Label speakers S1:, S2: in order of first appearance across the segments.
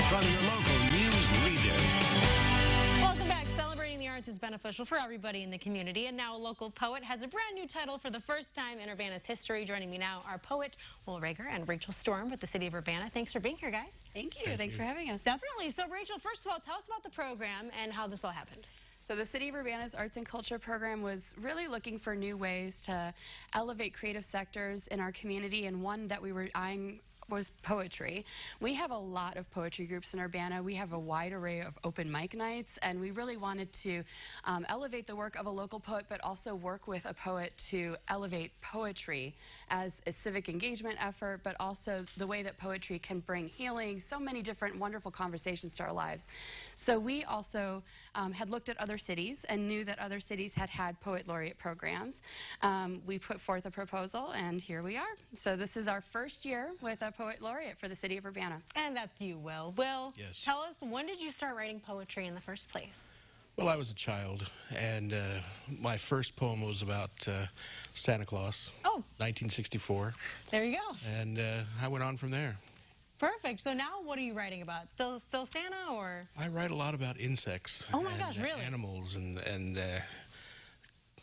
S1: from your local news leader.
S2: Welcome back. Celebrating the arts is beneficial for everybody in the community, and now a local poet has a brand new title for the first time in Urbana's history. Joining me now are poet Will Rager and Rachel Storm with the City of Urbana. Thanks for being here, guys.
S3: Thank you. Thanks for having us.
S2: Definitely. So, Rachel, first of all, tell us about the program and how this all happened.
S3: So the City of Urbana's Arts and Culture program was really looking for new ways to elevate creative sectors in our community, and one that we were eyeing was poetry. We have a lot of poetry groups in Urbana. We have a wide array of open mic nights, and we really wanted to elevate the work of a local poet, but also work with a poet to elevate poetry as a civic engagement effort, but also the way that poetry can bring healing, so many different wonderful conversations to our lives. So we also had looked at other cities and knew that other cities had had poet laureate programs. We put forth a proposal, and here we are. So this is our first year with a poet laureate for the City of Urbana.
S2: And that's you, Will. Will,
S4: yes.
S2: Tell us, when did you start writing poetry in the first place?
S4: Well, I was a child, and my first poem was about Santa Claus, 1964.
S2: There you go.
S4: And I went on from there.
S2: Perfect. So now what are you writing about? Still Santa, or?
S4: I write a lot about insects.
S2: Oh my gosh, really?
S4: Animals and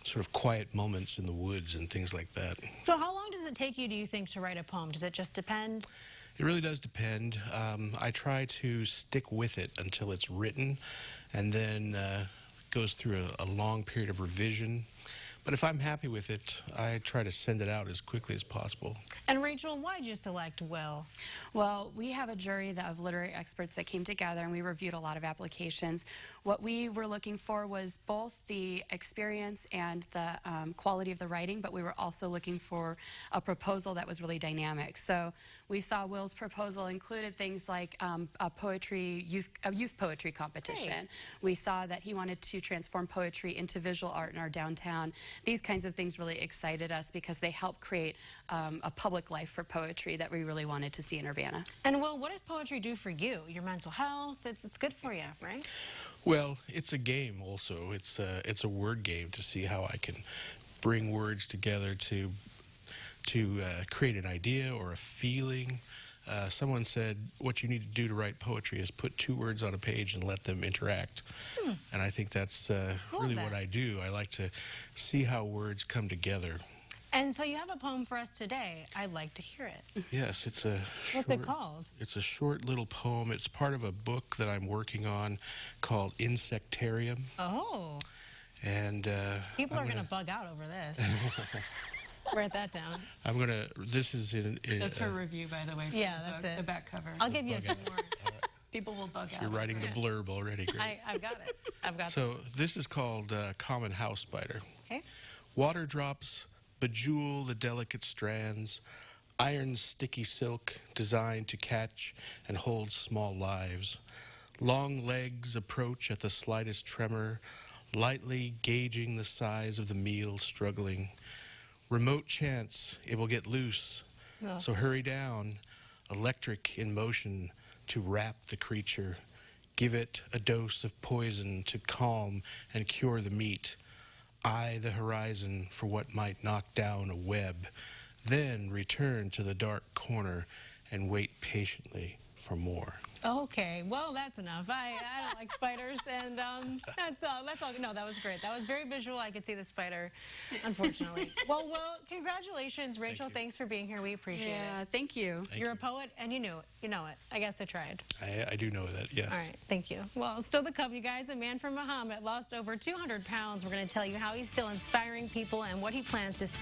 S4: sort of quiet moments in the woods and things like that.
S2: So how long does it take you, do you think, to write a poem? Does it just depend?
S4: It really does depend. I try to stick with it until it's written, and then goes through a long period of revision. But if I'm happy with it, I try to send it out as quickly as possible.
S2: And Rachel, why did you select Will?
S3: Well, we have a jury of literary experts that came together, and we reviewed a lot of applications. What we were looking for was both the experience and the quality of the writing, but we were also looking for a proposal that was really dynamic. So we saw Will's proposal included things like a youth poetry competition.
S2: Hey.
S3: We saw that he wanted to transform poetry into visual art in our downtown. These kinds of things really excited us because they help create a public life for poetry that we really wanted to see in Urbana.
S2: And Will, what does poetry do for you? Your mental health? It's good for you, right?
S4: Well, it's a game also. It's a word game to see how I can bring words together to create an idea or a feeling. Someone said what you need to do to write poetry is put two words on a page and let them interact. And I think that's really what I do. I like to see how words come together.
S2: And so you have a poem for us today. I'd like to hear it.
S4: Yes, it's a
S2: What's it called?
S4: It's a short little poem. It's part of a book that I'm working on called Insectarium.
S2: Oh.
S4: And
S2: people are going to bug out over this. Write that down.
S4: This is in
S3: That's her review, by the way, for
S2: that's it.
S3: The back cover.
S2: I'll give you a few more.
S3: People will bug out.
S4: You're writing the blurb already. Great.
S2: I've got it. I've got it.
S4: So this is called Common House Spider.
S2: Okay.
S4: Water drops bejewel the delicate strands, iron sticky silk designed to catch and hold small lives. Long legs approach at the slightest tremor, lightly gauging the size of the meal struggling. Remote chance it will get loose, so hurry down, electric in motion to wrap the creature. Give it a dose of poison to calm and cure the meat. Eye the horizon for what might knock down a web. Then return to the dark corner and wait patiently for more.
S2: Okay, well, that's enough. I don't like spiders, and that's all. No, that was great. That was very visual. I could see the spider, unfortunately. Well, congratulations, Rachel. Thanks for being here. We appreciate it.
S3: Yeah, thank you.
S2: You're a poet, and you knew it. You know it. I guess I tried.
S4: I do know that, yes.
S2: All right, thank you. Well, still the cup, you guys. A man from Muhammad lost over 200 pounds. We're going to tell you how he's still inspiring people and what he plans to speak